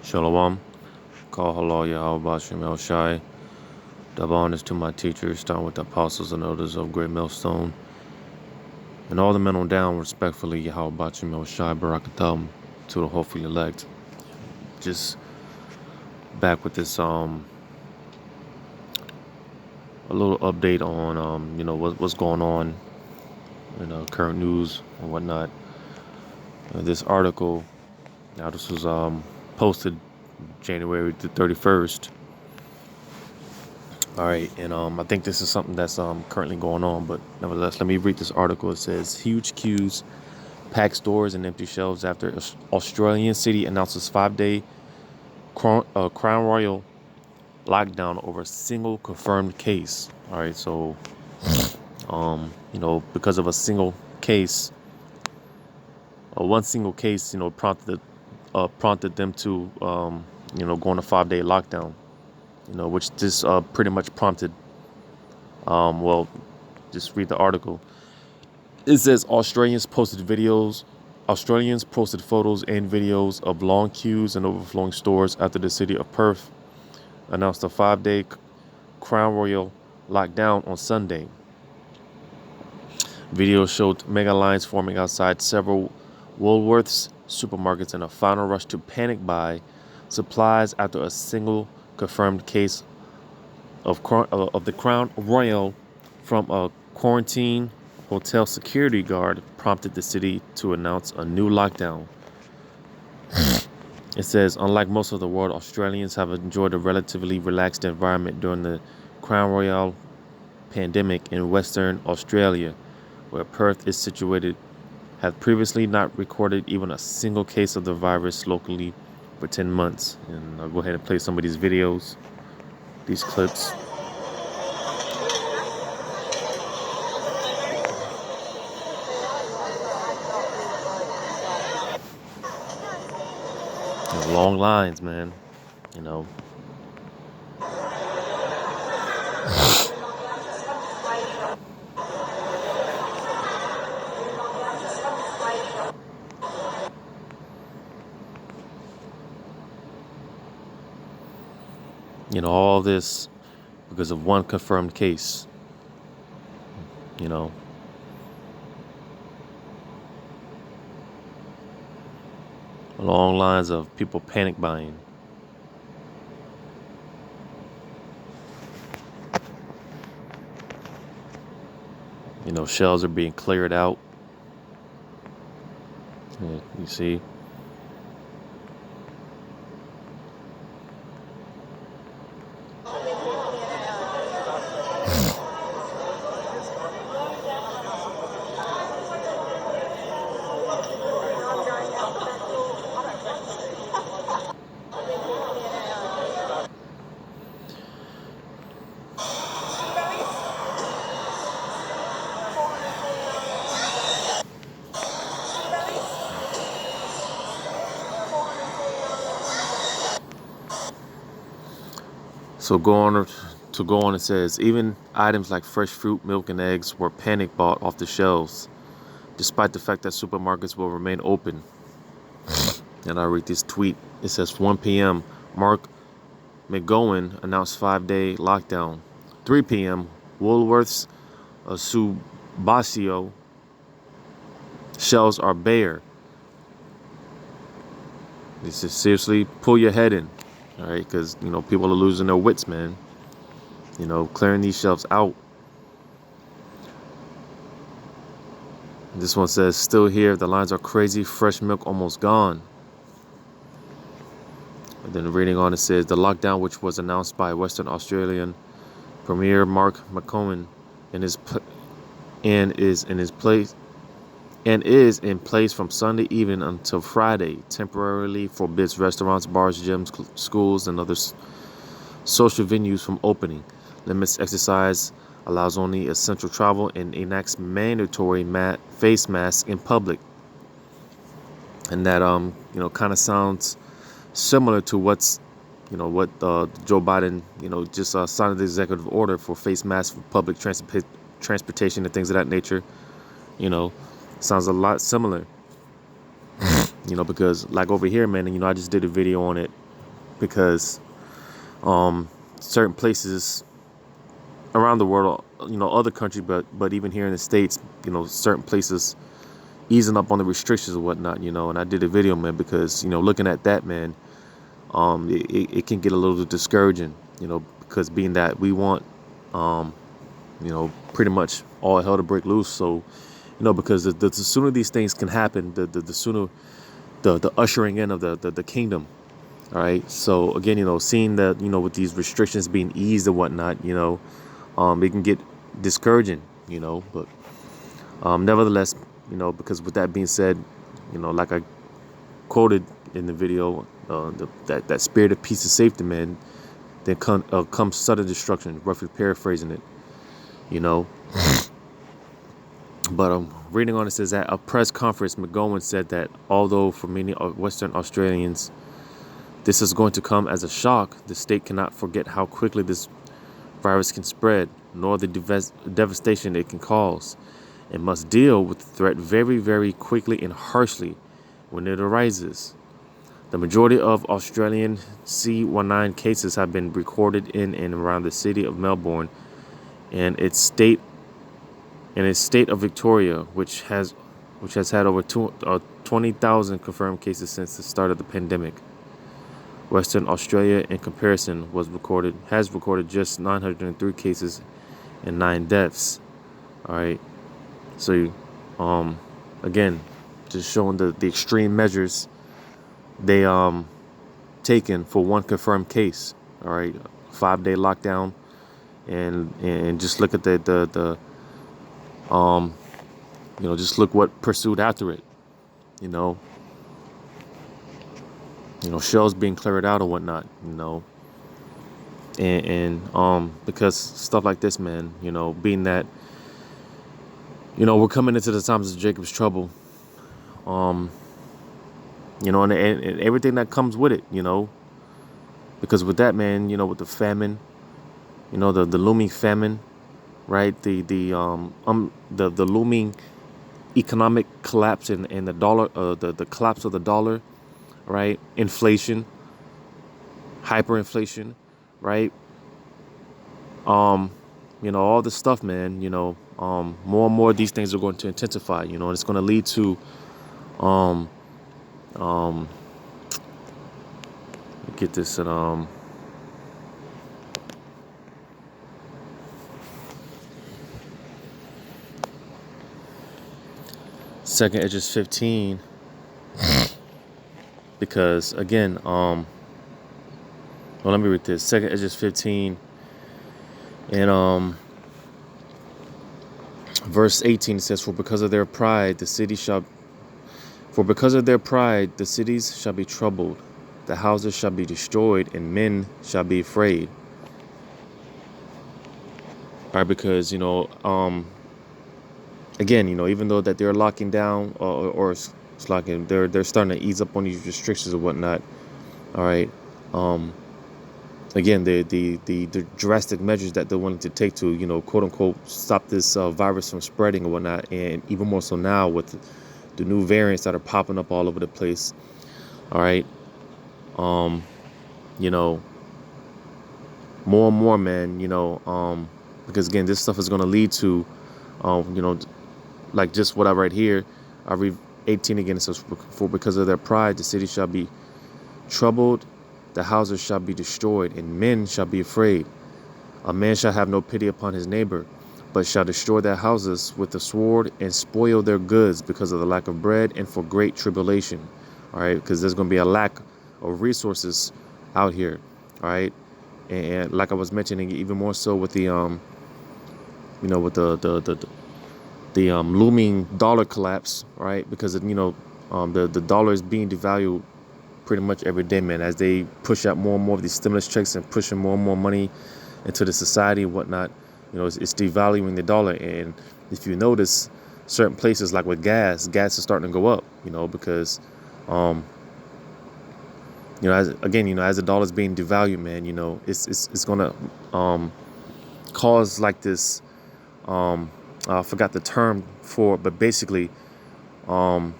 Shalom. Call halal Yahweh Shem El Shai. Double honors to my teachers, starting with the apostles and elders of Great Millstone. And all the men on down, respectfully, Yahweh Shem El Shai, Barakatam, to the hopefully elect. Just back with this, a little update on, what's going on in current news and whatnot. This article, now this was posted January the 31st. All right, and I think this is something that's currently going on, but nevertheless, let me read this article. It says, huge queues, packed stores, and empty shelves after Australian city announces 5-day Crown Royal lockdown over a single confirmed case. All right, so, because of a single case, one single case, prompted them to, go on a 5-day lockdown. Which this pretty much prompted, just read the article. It says Australians posted photos and videos of long queues and overflowing stores after the city of Perth announced a 5-day Crown Royal lockdown on Sunday. Videos showed mega lines forming outside several Woolworths supermarkets in a final rush to panic buy supplies after a single confirmed case of the Crown Royal from a quarantine hotel security guard prompted the city to announce a new lockdown. It says, unlike most of the world, Australians have enjoyed a relatively relaxed environment during the Crown Royal pandemic in Western Australia, where Perth is situated, have previously not recorded even a single case of the virus locally for 10 months. And I'll go ahead and play some of these videos, these clips. There's long lines, man. All this because of one confirmed case. Long lines of people panic buying. Shelves are being cleared out. Yeah, you see. So go on, it says, even items like fresh fruit, milk, and eggs were panic bought off the shelves, despite the fact that supermarkets will remain open. And I read this tweet. It says, 1 p.m., Mark McGowan announced 5-day lockdown. 3 p.m., Woolworths Subbasio shelves are bare. This is seriously, pull your head in. All right, because, people are losing their wits, man. Clearing these shelves out. This one says, still here, the lines are crazy, fresh milk almost gone. And then reading on, it says, the lockdown, which was announced by Western Australian Premier Mark McGowan is in place from Sunday evening until Friday, temporarily forbids restaurants, bars, gyms, schools, and other social venues from opening, limits exercise, allows only essential travel, and enacts mandatory face masks in public. And that kind of sounds similar to what Joe Biden just signed the executive order for face masks for public transportation and things of that nature. Sounds a lot similar. Because like over here, man, I just did a video on it because certain places around the world, other countries, but even here in the States, certain places easing up on the restrictions and whatnot, and I did a video, man, because, looking at that, man, it can get a little discouraging, because being that we want, pretty much all hell to break loose. So, because the sooner these things can happen, the sooner the ushering in of the kingdom. All right. So again, seeing that, with these restrictions being eased and whatnot, it can get discouraging, but nevertheless, because with that being said, like I quoted in the video, that spirit of peace and safety, man, then comes sudden destruction, roughly paraphrasing it, you know. But reading on, it says at a press conference, McGowan said that although for many Western Australians this is going to come as a shock, the state cannot forget how quickly this virus can spread, nor the devastation it can cause, and must deal with the threat very, very quickly and harshly when it arises. The majority of Australian C19 cases have been recorded in and around the city of Melbourne and its state of Victoria, which has had over 20,000 confirmed cases since the start of the pandemic. Western Australia, in comparison, has recorded just 903 cases and 9 deaths. All right, so again, just showing the extreme measures they taken for one confirmed case. All right, 5-day lockdown, and just look at the just look what pursued after it. Shells being cleared out or whatnot. And because stuff like this, man. Being that we're coming into the times of Jacob's trouble. And everything that comes with it. Because with that, man, with the famine, the looming famine, right? The looming economic collapse and the dollar, the collapse of the dollar, right? Inflation, hyperinflation, right? All this stuff, man. More and more of these things are going to intensify. And it's going to lead to, get this at Second Edges 15, because again, well, let me read this. Second Edges 15, and verse 18 says, For because of their pride, the cities shall be troubled, the houses shall be destroyed, and men shall be afraid. All right, because again, even though that they're locking down or it's locking, they're starting to ease up on these restrictions and whatnot. All right. Again, the drastic measures that they're wanting to take to, quote unquote, stop this virus from spreading or whatnot, and even more so now with the new variants that are popping up all over the place. All right. More and more, man, because again, this stuff is going to lead to, like just what I write here. I read 18 again. It says, For because of their pride, the city shall be troubled, the houses shall be destroyed, and men shall be afraid. A man shall have no pity upon his neighbor, but shall destroy their houses with the sword and spoil their goods because of the lack of bread and for great tribulation. All right, because there's going to be a lack of resources out here. All right, and like I was mentioning, even more so with the with the looming dollar collapse, right? Because the dollar is being devalued pretty much every day, man, as they push out more and more of these stimulus checks and pushing more and more money into the society and whatnot. It's devaluing the dollar. And if you notice, certain places like with gas is starting to go up, because as the dollar is being devalued, man, it's gonna cause like this I forgot the term for it, but basically, I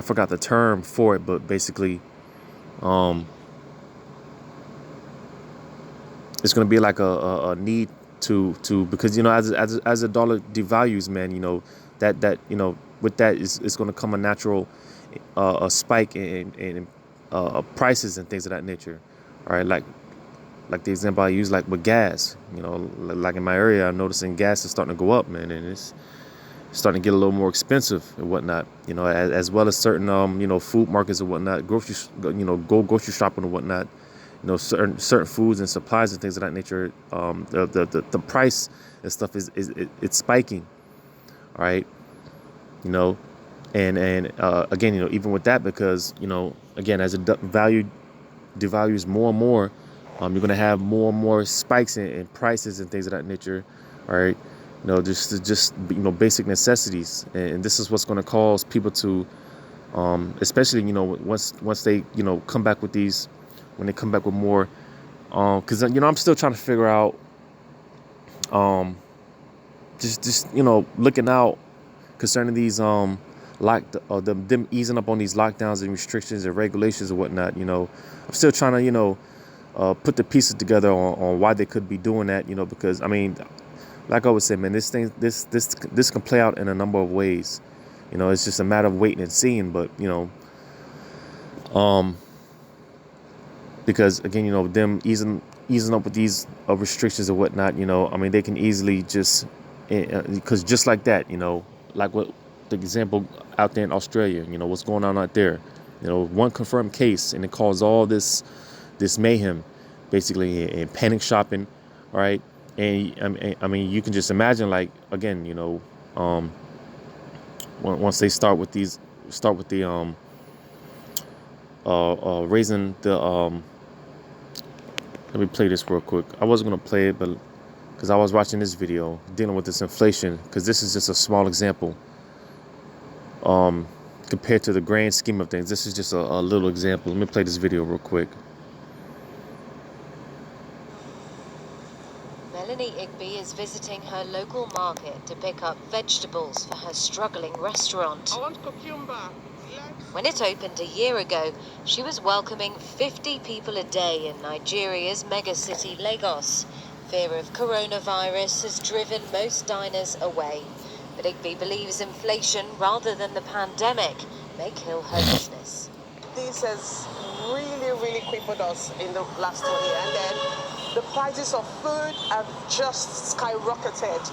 forgot the term for it, but basically, it's going to be like a need to because as the dollar devalues, man, that with that is it's going to come a natural a spike in prices and things of that nature. All right, like the example I use, like with gas, like in my area, I'm noticing gas is starting to go up, man, and it's starting to get a little more expensive and whatnot. As well as certain food markets and whatnot, go grocery shopping and whatnot. Certain foods and supplies and things of that nature. The price and stuff it's spiking. All right, you know, and again, even with that, because again, as the value devalues more and more, you're gonna have more and more spikes in prices and things of that nature. All right, just basic necessities, and this is what's gonna cause people to, especially once they come back with these, when they come back with more, because I'm still trying to figure out, just looking out concerning these them easing up on these lockdowns and restrictions and regulations and whatnot. I'm still trying to put the pieces together on why they could be doing that. Because I mean, like I always say, man, this can play out in a number of ways. It's just a matter of waiting and seeing. But because again, them easing up with these restrictions and whatnot. I mean, they can easily just because just like that, like what the example out there in Australia, what's going on out there, one confirmed case, and it caused all this mayhem, basically, and panic shopping, right? And I mean, you can just imagine, like, again, once they start with the raising the let me play this real quick. I wasn't gonna play it, but because I was watching this video dealing with this inflation, because this is just a small example. Compared to the grand scheme of things, this is just a little example. Let me play this video real quick. Melanie Igby is visiting her local market to pick up vegetables for her struggling restaurant. I want cucumber. When it opened a year ago, she was welcoming 50 people a day in Nigeria's megacity Lagos. Fear of coronavirus has driven most diners away. But Igby believes inflation rather than the pandemic may kill her business. This has really crippled us in the last 1 year, and then the prices of food have just skyrocketed.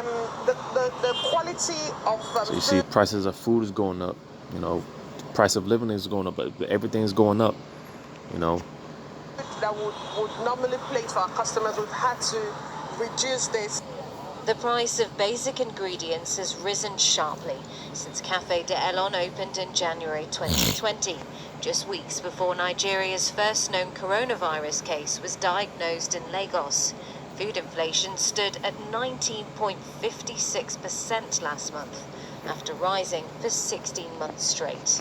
The quality of so you see, prices of food is going up. Price of living is going up, but everything's going up. That would normally plate for our customers, we've had to reduce this. The price of basic ingredients has risen sharply since Café de Elon opened in January 2020, just weeks before Nigeria's first known coronavirus case was diagnosed in Lagos. Food inflation stood at 19.56% last month, after rising for 16 months straight.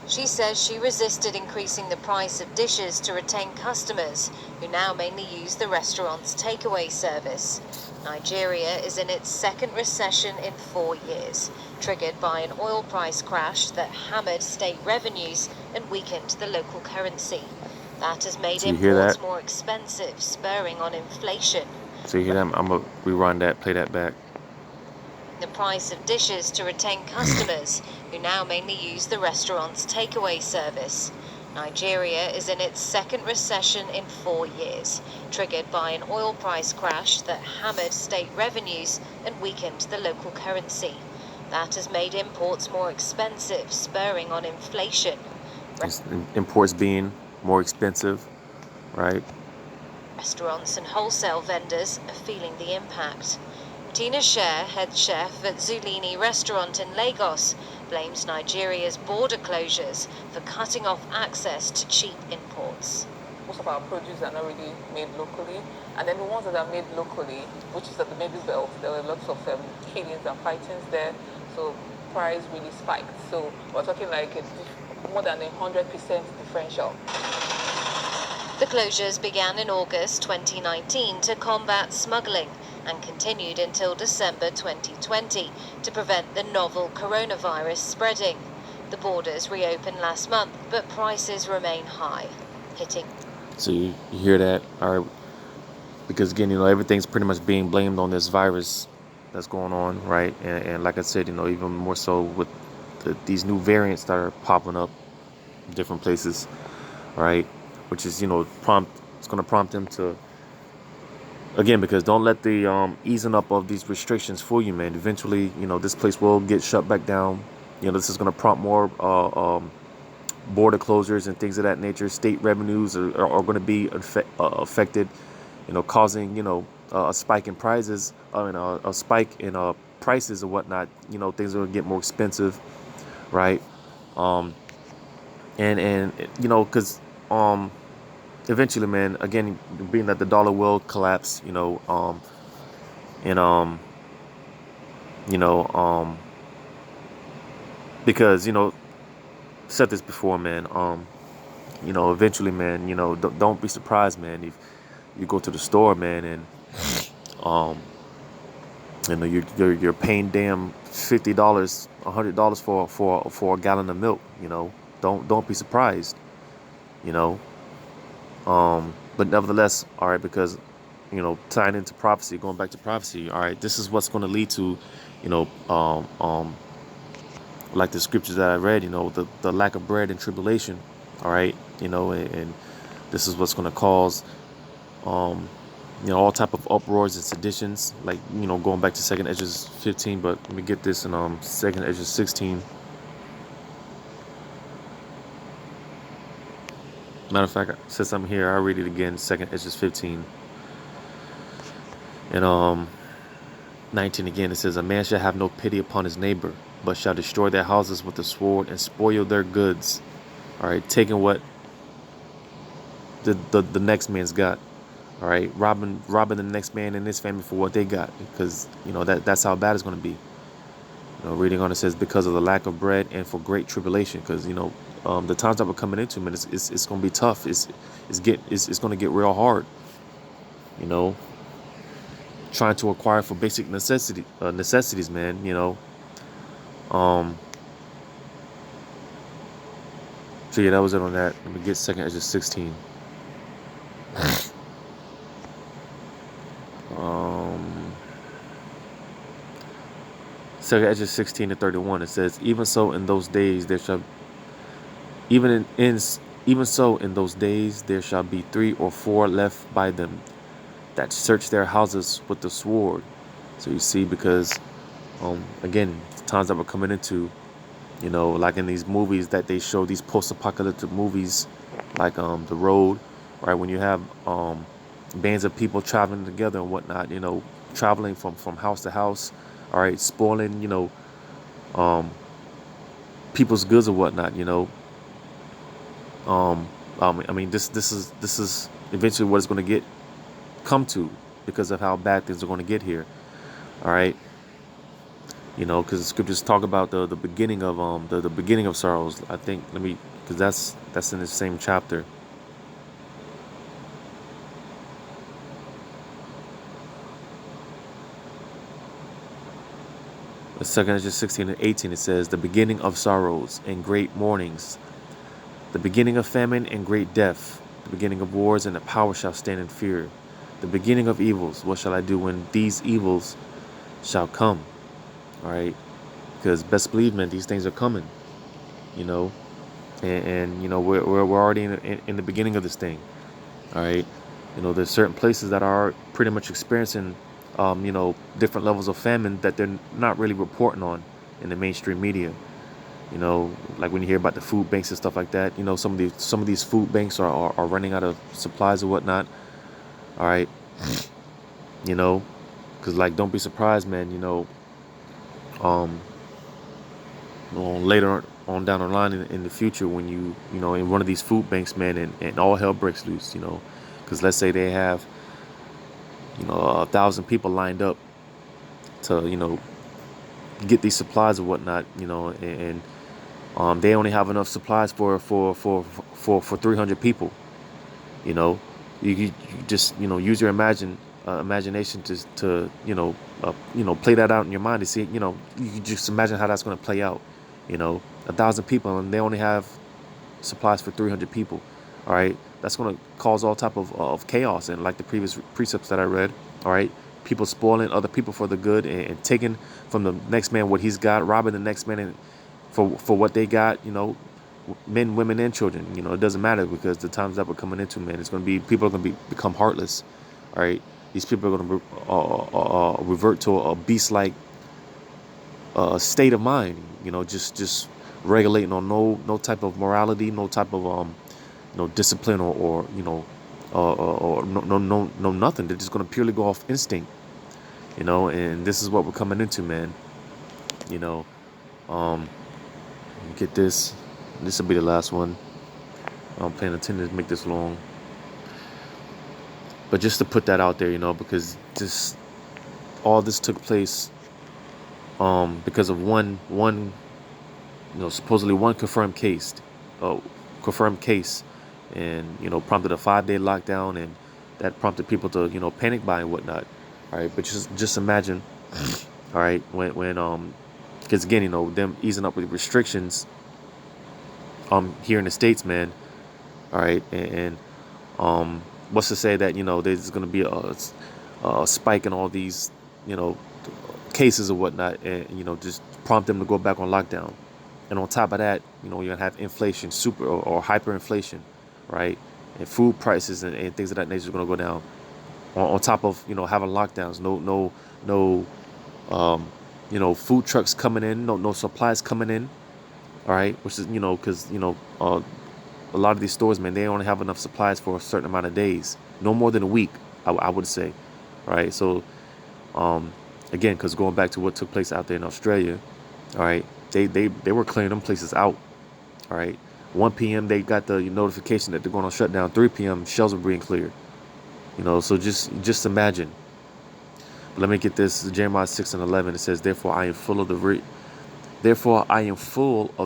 She says she resisted increasing the price of dishes to retain customers, who now mainly use the restaurant's takeaway service. Nigeria is in its second recession in 4 years, triggered by an oil price crash that hammered state revenues and weakened the local currency. That has made imports more expensive, spurring on inflation. So you hear that? I'm going to rerun that, play that back. The price of dishes to retain customers, who now mainly use the restaurant's takeaway service. Nigeria is in its second recession in 4 years, triggered by an oil price crash that hammered state revenues and weakened the local currency. That has made imports more expensive, spurring on inflation. Imports being more expensive, right? Restaurants and wholesale vendors are feeling the impact. Tina Sher, head chef at Zulini restaurant in Lagos, blames Nigeria's border closures for cutting off access to cheap imports. Most of our produce are not really made locally, and then the ones that are made locally, which is at the middle belt, there were lots of killings and fightings there, so price really spiked. So we're talking like more than 100% differential. The closures began in August 2019 to combat smuggling and continued until December 2020 to prevent the novel coronavirus spreading. The borders reopened last month, but prices remain high, hitting. So you hear that? All right. because again, everything's pretty much being blamed on this virus that's going on, right? And like I said, even more so with these new variants that are popping up in different places, right? Which is, it's going to prompt them to, again, because don't let the easing up of these restrictions fool you, man. Eventually, this place will get shut back down. This is going to prompt more border closures and things of that nature. State revenues are going to be affected, causing, a spike in prices, a spike in prices and whatnot. Things are going to get more expensive, right? Um, and because eventually, man, again, being that the dollar will collapse, and you know, because said this before, man. Eventually, man, don't be surprised, man, if you go to the store, man, and um, you're paying damn $50, $100 for a gallon of milk. Don't be surprised. You know, but nevertheless, all right, because tying into prophecy, going back to prophecy, all right, this is what's going to lead to, you know, um, um, like the scriptures that I read, the lack of bread and tribulation, all right, and this is what's going to cause, um, all type of uproars and seditions, like, going back to Second Esdras 15, but let me get this in Second Esdras 16. Matter of fact, it says something here. I'll read it again. Second Esdras 15 and 19 again. It says, "A man shall have no pity upon his neighbor, but shall destroy their houses with the sword and spoil their goods." All right, taking what the next man's got. All right, robbing the next man and his family for what they got, because that's how bad it's going to be. Reading on, it says, "Because of the lack of bread and for great tribulation," because the times that we're coming into, man, it's going to be tough. It's going to get real hard. Trying to acquire for basic necessities, man. So yeah, that was it on that. Let me get Second Esdras 16. Second Esdras 16-31. It says, "Even so in those days there shall even so in those days there shall be 3 or 4 left by them that search their houses with the sword." So you see, because again, the times that we're coming into, like in these movies that they show, these post-apocalyptic movies, like The Road, right? When you have bands of people traveling together and whatnot, traveling from house to house, all right, spoiling, um, people's goods or whatnot, I mean, this is eventually what it's going to come to, because of how bad things are going to get here. All right, because the scriptures talk about the beginning of the beginning of sorrows. I think, because that's in the same chapter. Second Esdras 16-18, it says, "The beginning of sorrows and great mournings, the beginning of famine and great death, the beginning of wars, and the power shall stand in fear. The beginning of evils, what shall I do when these evils shall come?" All right, because best believe, man, these things are coming. And we're already in the beginning of this thing. All right, there's certain places that are pretty much experiencing different levels of famine that they're not really reporting on in the mainstream media. Like when you hear about the food banks and stuff like that, some of these food banks are running out of supplies or whatnot. All right, because, like, don't be surprised, man. Later on down the line in the future, when in one of these food banks, man, and all hell breaks loose. Because let's say they have 1,000 people lined up to get these supplies or whatnot, and they only have enough supplies for 300 people. You just use your imagination to play that out in your mind to see. You can just imagine how that's going to play out. 1,000 people, and they only have supplies for 300 people. All right, that's going to cause all type of chaos. And like the previous precepts that I read, all right, people spoiling other people for the good, and taking from the next man what he's got, robbing the next man and for what they got, men, women, and children. It doesn't matter, because the times that we're coming into, man, it's going to be, people are going to become heartless. All right, these people are going to revert to a beast-like state of mind. Just regulating on no type of morality, no type of discipline, or no nothing. They're just going to purely go off instinct. And this is what we're coming into, man. Um, get this. This will be the last one. I'm paying attention to make this long. But just to put that out there, because all this took place because of one supposedly one confirmed case, uh, and prompted a 5-day lockdown, and that prompted people to panic buy and whatnot. All right, but just imagine, all right, when because again, them easing up with restrictions here in the States, man. All right, and what's to say that there's going to be a spike in all these cases or whatnot, and just prompt them to go back on lockdown. And on top of that, you're gonna have inflation, super or hyperinflation, right? And food prices and things of that nature are gonna go down. On top of having lockdowns, food trucks coming in, no supplies coming in. All right, which is because a lot of these stores, man, they only have enough supplies for a certain amount of days, no more than a week, I would say, right? So, again, because going back to what took place out there in Australia, all right, they were clearing them places out, all right. 1 p.m. they got the notification that they're going on shutdown. 3 p.m. shelves were being cleared, So just imagine. But let me get this. Jeremiah 6:11. It says, Therefore I am full of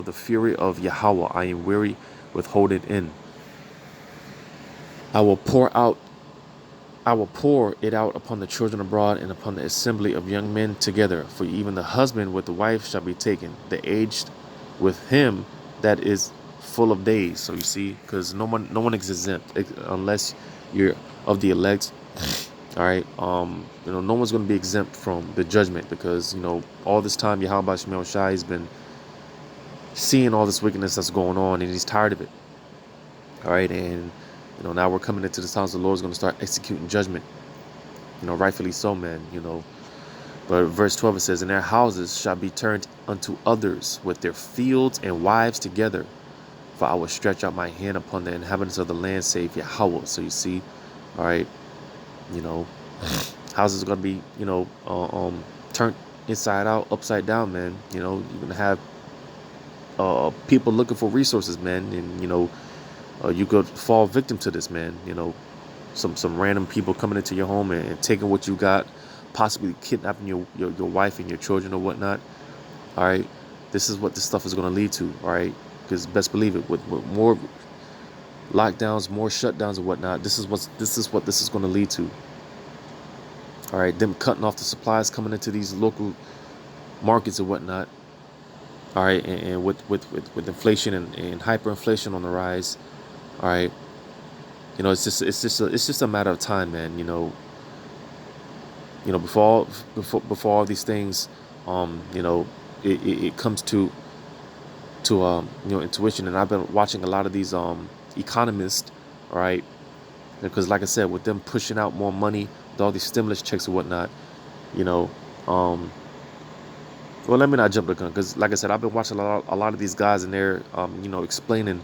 the fury of Yahweh. I am weary with holding in. I will pour it out upon the children abroad, and upon the assembly of young men together. For even the husband with the wife shall be taken, the aged with him that is full of days. So you see, because no one is exempt unless you're of the elect. All right, no one's going to be exempt from the judgment, because all this time Yahweh Shemel Shai has been seeing all this wickedness that's going on, and he's tired of it. All right, and now we're coming into the times the Lord's going to start executing judgment. Rightfully so, man. But verse 12, it says, And their houses shall be turned unto others, with their fields and wives together. For I will stretch out my hand upon the inhabitants of the land, save Yahweh. So you see, all right, houses are going to be, turned inside out, upside down, man. You're going to have people looking for resources, man. And, you could fall victim to this, man. Some random people coming into your home and taking what you got, possibly kidnapping your wife and your children or whatnot. All right, this is what this stuff is going to lead to. All right, because best believe it, with more lockdowns, more shutdowns and whatnot, this is what this is going to lead to. All right, them cutting off the supplies coming into these local markets and whatnot. All right, and with inflation and hyperinflation on the rise. All right, it's just a matter of time, man. Before all these things, it comes to intuition. And I've been watching a lot of these economists, all right, because like I said, with them pushing out more money with all these stimulus checks and whatnot, well, let me not jump the gun, because like I said, I've been watching a lot of these guys, and they're explaining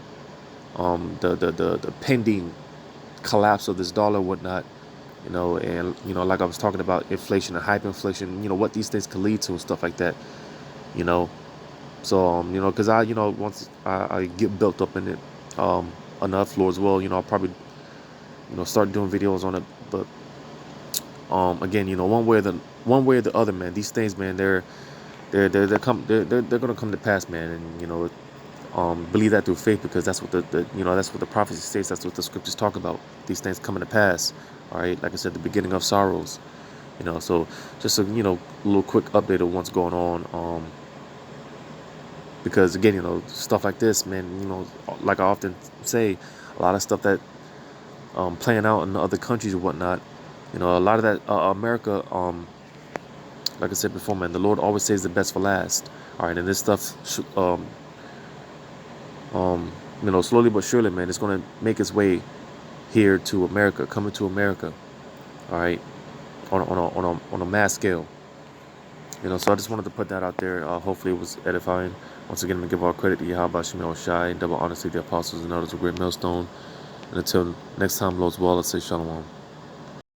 the pending collapse of this dollar and whatnot, and like I was talking about inflation and hyperinflation, what these things can lead to and stuff like that, so because I once I get built up in it enough, Lord, as well, I'll probably start doing videos on it. But again, one way or the other, man, these things, man, they're gonna come to pass, man. And believe that through faith, because that's what that's what the prophecy states. That's what the scriptures talk about. These things coming to pass. All right, like I said, the beginning of sorrows. So just a little quick update of what's going on. Because again, stuff like this, man. Like I often say, a lot of stuff that playing out in other countries and whatnot. You know, a lot of that America, like I said before, man, the Lord always saves the best for last. All right, and this stuff, you know, slowly but surely, man, it's gonna make its way here to America, coming to America. All right, on a mass scale. You know, so I just wanted to put that out there. Hopefully, it was edifying. Once again, I'm gonna give all credit to Yahweh Shemel Shai, double honor to the apostles and elders of Great Millstone. And until next time, Lord's will, let's say Shalom.